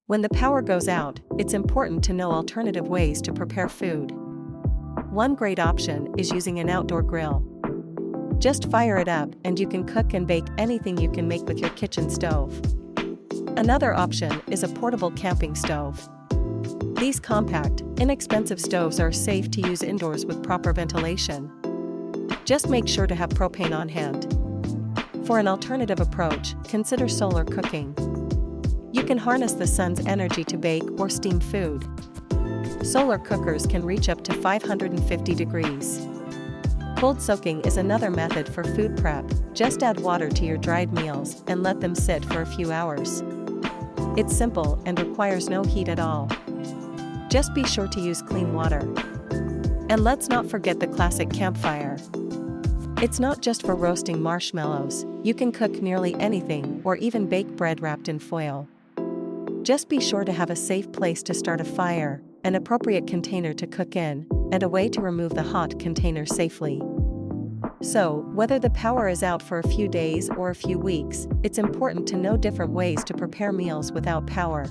When the power goes out, it's important to know alternative ways to prepare food. One great option is using an outdoor grill. Just fire it up and you can cook and bake anything you can make with your kitchen stove. Another option is a portable camping stove. These compact, inexpensive stoves are safe to use indoors with proper ventilation. Just make sure to have propane on hand. For an alternative approach, consider solar cooking. You can harness the sun's energy to bake or steam food. Solar cookers can reach up to 550 degrees. Cold soaking is another method for food prep. Just add water to your dried meals and let them sit for a few hours. It's simple and requires no heat at all. Just be sure to use clean water. And let's not forget the classic campfire. It's not just for roasting marshmallows, you can cook nearly anything or even bake bread wrapped in foil. Just be sure to have a safe place to start a fire, an appropriate container to cook in, and a way to remove the hot container safely. So, whether the power is out for a few days or a few weeks, it's important to know different ways to prepare meals without power.